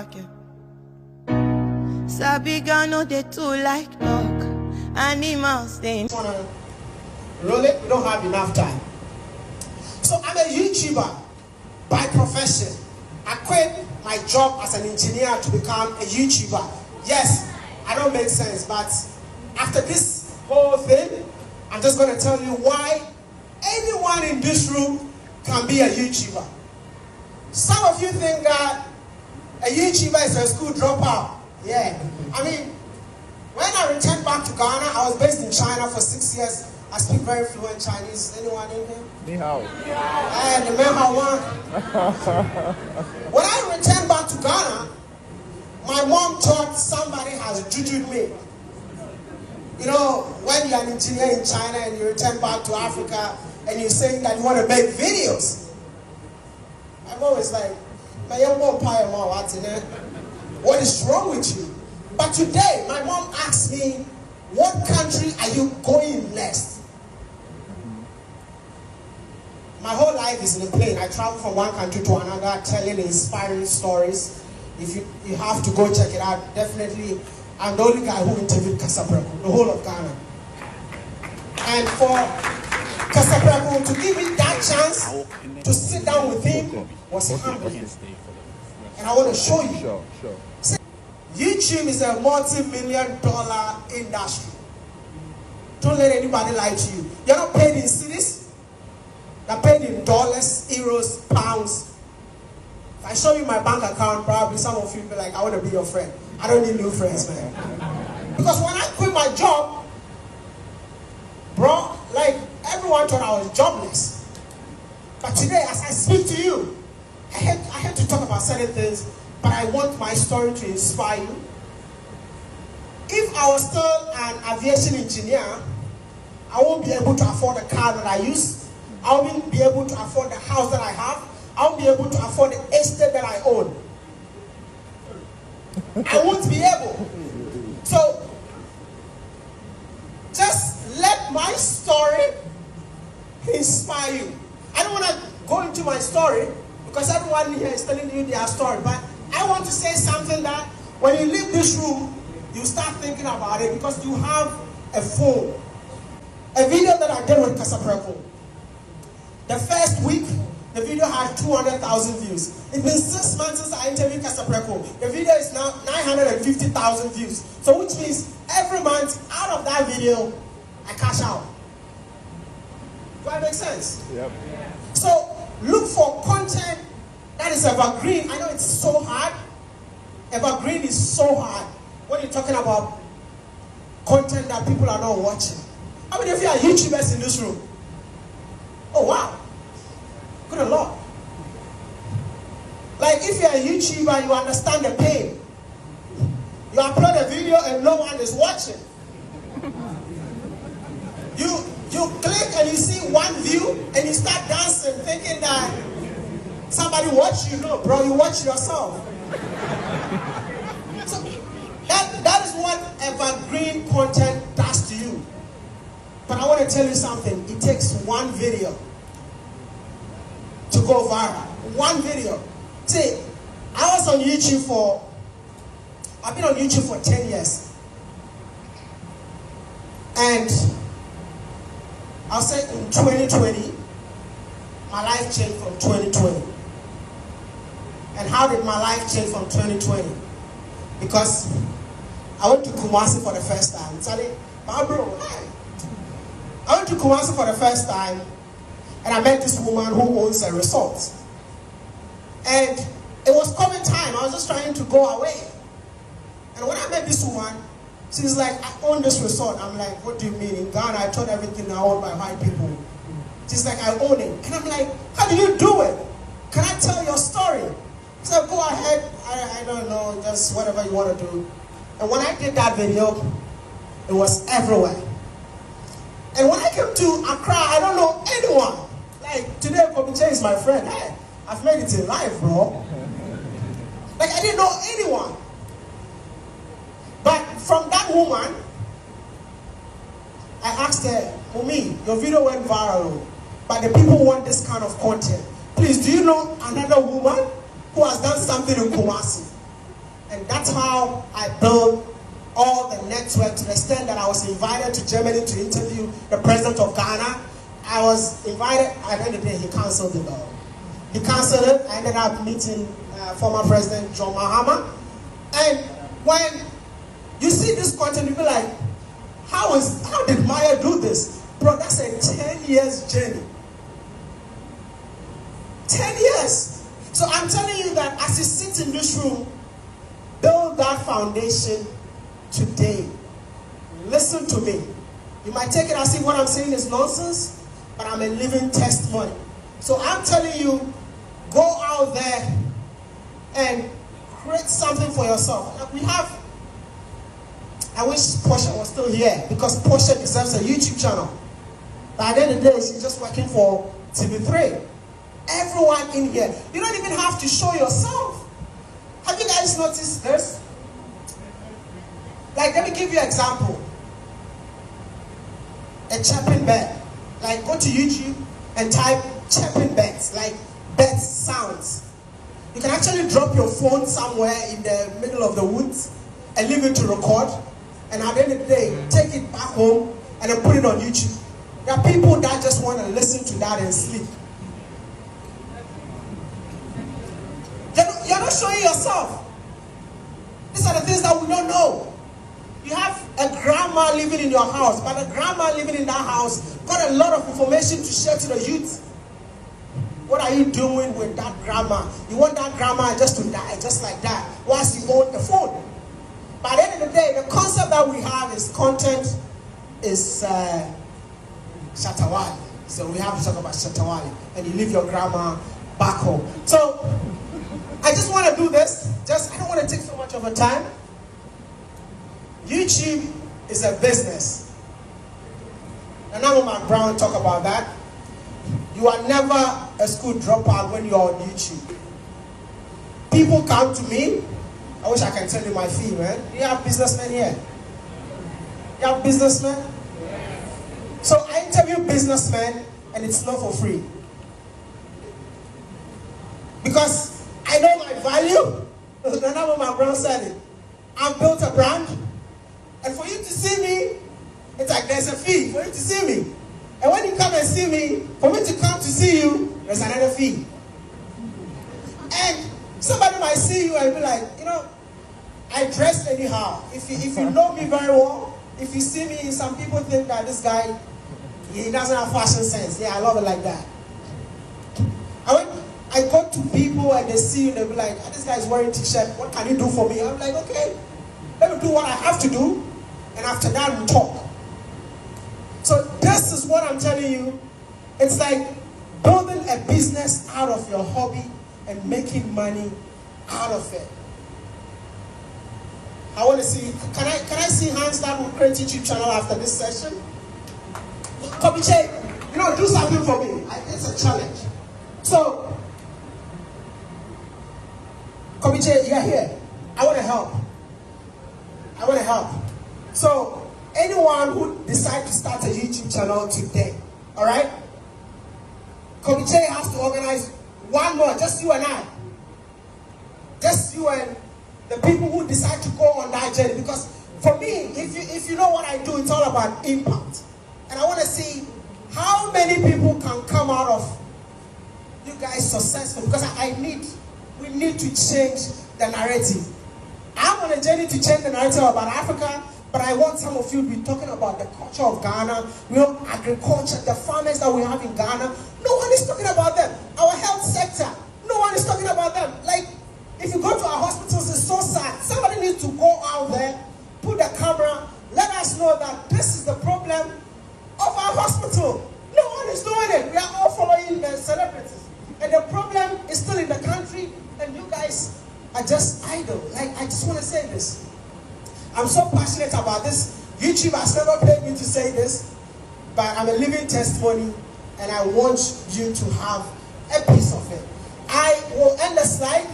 pocket. Sabi no they too like dog. Animals they wanna roll it, we don't have enough time. So I'm a YouTuber by profession. I quit my job as an engineer to become a YouTuber. Yes, I don't make sense, but after this whole thing, I'm just going to tell you why anyone in this room can be a YouTuber. Some of you think that a YouTuber is a school dropout. Yeah. I mean, when I returned back to Ghana, I was based in China for 6 years. I speak very fluent Chinese. Anyone in here? Ni hao. And the man when I returned back to Ghana, my mom thought somebody has jujued me. You know, when you're an engineer in China and you return back to Africa and you're saying that you want to make videos, my mom is like, what is wrong with you? But today, my mom asked me, what country are you going next? My whole life is in a plane. I travel from one country to another, telling inspiring stories. If you have to go check it out, definitely. I'm the only guy who interviewed Casapreco, the whole of Ghana. And for Casapreco to give me that chance to sit down with him was humbling. And I want to show you. Sure. YouTube is a multi-million-dollar industry. Don't let anybody lie to you. You're not paid in cities. You're paid in dollars, euros, pounds. If I show you my bank account, probably some of you will be like, I want to be your friend. I don't need new friends, man. Because when I quit my job, bro, like everyone thought I was jobless. But today, as I speak to you, I had to talk about certain things, but I want my story to inspire you. If I was still an aviation engineer, I won't be able to afford the car that I use. I won't be able to afford the house that I have. I won't be able to afford the estate that I own. I won't be able. So, just let my story inspire you. I don't want to go into my story because everyone here is telling you their story. But I want to say something that when you leave this room, you start thinking about it because you have a phone. A video that I did with Casapreco. The first week, the video had 200,000 views. It's been 6 months since I interviewed Casapreco. The video is now 950,000 views. So which means every month out of that video, I cash out. Do that make sense? Yep. So look for content that is evergreen. I know it's so hard. Evergreen is so hard when you're talking about content that people are not watching. How many of you are YouTubers in this room? Oh wow. Good Lord. Like if you're a YouTuber, you understand the pain. You upload a video and no one is watching. You click and you see one view and you start dancing thinking that somebody watched you. No, bro, you watch yourself. So that is what evergreen content does to you. But I want to tell you something. It takes one video to go viral. One video. See, I've been on YouTube for 10 years. And I'll say in 2020, my life changed from 2020. And how did my life change from 2020? Because I went to Kumasi for the first time. I went to Kumasi for the first time and I met this woman who owns a resort. And it was COVID time. I was just trying to go away. And when I met this woman, she's like, I own this resort. I'm like, what do you mean? In Ghana, I thought everything I owned by white people. She's like, I own it. And I'm like, how do you do it? Can I tell your story? So go ahead. I don't know, just whatever you want to do. And when I did that video, it was everywhere. And when I came to Accra, I don't know anyone. Like, today, Kobiche is my friend. Hey, I've made it in life, bro. Like, I didn't know anyone. But from that woman, I asked her, Mumi, your video went viral, but the people want this kind of content. Please, do you know another woman who has done something in Kumasi? And that's how I built all the network, to the extent that I was invited to Germany to interview the president of Ghana. I was invited, at the end of the day, he cancelled it though. He cancelled it. I ended up meeting former President John Mahama. And when you see this content, you'll be like, how did Maya do this? Bro, that's a 10 years journey. 10 years. So I'm telling you that as you sit in this room, build that foundation today. Listen to me. You might take it as if what I'm saying is nonsense, but I'm a living testimony. So I'm telling you, go out there and create something for yourself. Like we have, I wish Portia was still here, because Portia deserves a YouTube channel. But at the end of the day, she's just working for TV3. Everyone in here, you don't even have to show yourself. Have you guys noticed this? Like, let me give you an example. A chirping bird. Like, go to YouTube and type chirping birds, like bird sounds. You can actually drop your phone somewhere in the middle of the woods and leave it to record. And at the end of the day, take it back home and then put it on YouTube. There are people that just want to listen to that and sleep. You're not showing yourself. These are the things that we don't know. You have a grandma living in your house, but the grandma living in that house got a lot of information to share to the youth. What are you doing with that grandma? You want that grandma just to die, just like that, whilst you own the phone. By the end of the day, the concept that we have is content is Shatawali. So we have to talk about Shatawali. And you leave your grandma back home. So I just want to do this. I don't want to take so much of a time. YouTube is a business. And now my Brown talk about that. You are never a school dropout when you're on YouTube. People come to me. I wish I can tell you my fee, man. You have businessmen here. You have businessmen? So I interview businessmen, and it's not for free. Because I know my value. That's what my brand said. I've built a brand. And for you to see me, it's like there's a fee for you to see me. And when you come and see me, for me to come to see you, there's another fee. And somebody might see you and be like, you know, I dress anyhow. If you know me very well, if you see me, some people think that this guy, he doesn't have fashion sense. Yeah, I love it like that. I go to people and they see you, they'll be like, this guy's wearing t-shirt, what can you do for me? I'm like, okay, let me do what I have to do, and after that we talk. So this is what I'm telling you. It's like building a business out of your hobby and making money out of it. I want to see, can I see hands that will create a YouTube channel after this session? Kobiche, do something for me. It's a challenge. So, Kobiche, you're here. I want to help. So, anyone who decides to start a YouTube channel today, all right? Kobiche has to organize one more, just you and I. Just you and the people who decide to go on that journey. Because for me, if you know what I do, it's all about impact. And I want to see how many people can come out of you guys successful. Because we need to change the narrative. I'm on a journey to change the narrative about Africa, but I want some of you to be talking about the culture of Ghana, agriculture, the farmers that we have in Ghana. No one is talking about them. Our health sector, no one is talking about them. Like, if you go to our hospitals, it's so sad. Somebody needs to go out there, put the camera, let us know that this is the problem of our hospital. No one is doing it. We are all following the celebrities. And the problem is still in the country, and you guys are just idle. Like, I just want to say this. I'm so passionate about this. YouTube has never paid me to say this, but I'm a living testimony, and I want you to have a piece of it. I will end the slide.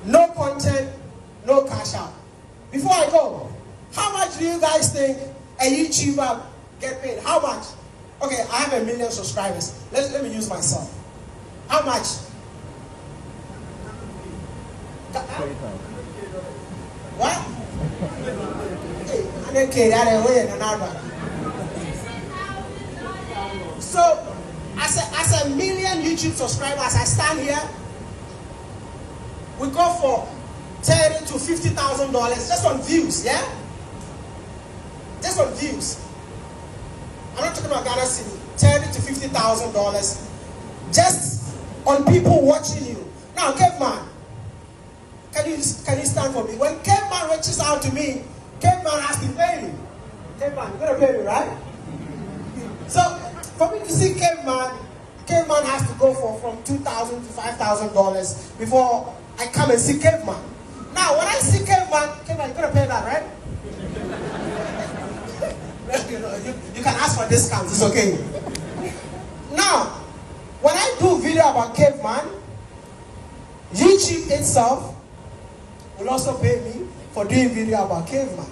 No content, no cash out. Before I go, how much do you guys think a YouTuber get paid? How much? Okay, I have 1 million subscribers. Let me use myself. How much? What? So, as a million YouTube subscribers, I stand here. We go for $30,000 to $50,000 just on views, yeah? Just on views. I'm not talking about Ghana City. $30,000 to $50,000 just on people watching you. Now, Caveman, can you stand for me? When Caveman reaches out to me, Caveman has to pay me. Caveman, you're gonna pay me, right? So, for me to see Caveman has to go for from $2,000 to $5,000 before I come and see Caveman. Now, when I see Caveman, you're gonna pay that, right? You can ask for discounts, it's okay. Now, when I do video about Caveman, YouTube itself will also pay me for doing video about Caveman.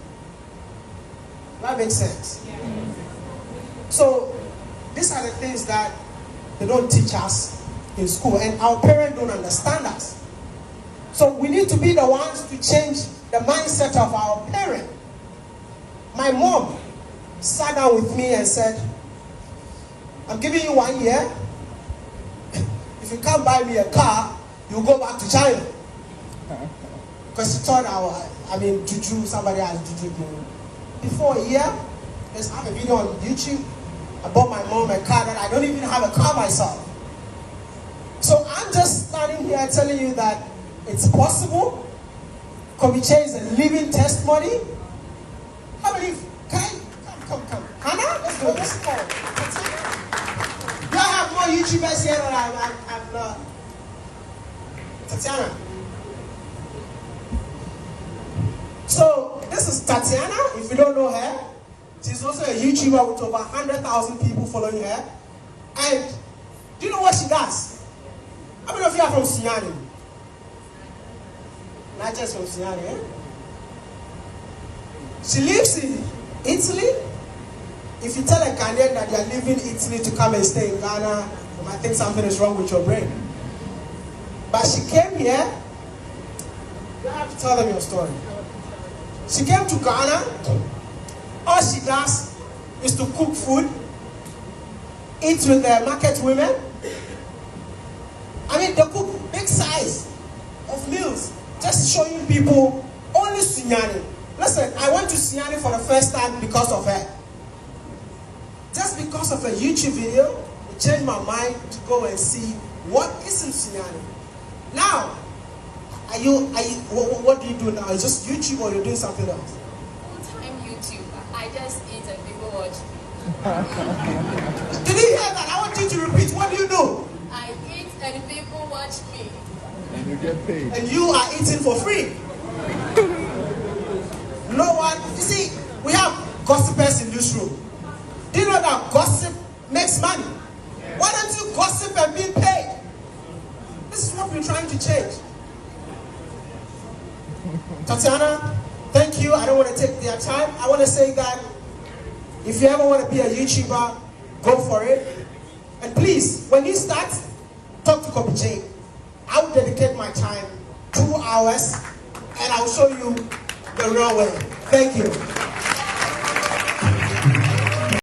That makes sense. Yeah. So, these are the things that they don't teach us in school, and our parents don't understand us. So we need to be the ones to change the mindset of our parents. My mom sat down with me and said, I'm giving you 1 year. If you can't buy me a car, you'll go back to China. Because she thought juju, somebody has juju me. Before a year, let's have a video on YouTube. I bought my mom a car that I don't even have a car myself. So I'm just standing here telling you that it's possible. Kobiche is a living testimony. How many? Come. Hannah, let's go. Do I have more YouTubers here than I've Tatiana. So this is Tatiana. If you don't know her, she's also a YouTuber with over 100,000 people following her. And do you know what she does? How many of you are from Siani? Not just from Siani, eh? She lives in Italy. If you tell a Ghanaian that you're leaving Italy to come and stay in Ghana, you might think something is wrong with your brain. But she came here. You have to tell them your story. She came to Ghana. All she does is to cook food, eat with the market women. I mean, they cook big size of meals, just showing people only Sunyani. Listen, I went to Sunyani for the first time because of her. Just because of a YouTube video, it changed my mind to go and see what is in Sunyani. Now, what do you do now? Is just YouTube or you're doing something else? Full-time YouTuber. I just eat and people watch me. Did you hear that? I want you to repeat. What do you do? I eat and people watch me. And you get paid. And you are eating for free. No one. You see, we have gossipers in this room. Do you know that gossip makes money? Why don't you gossip and be paid? This is what we're trying to change. Tatiana, thank you. I don't want to take their time. I want to say that if you ever want to be a YouTuber, go for it. And please, when you start, talk to Kobiche. I will dedicate my time, 2 hours, and I'll show you the real way. Thank you.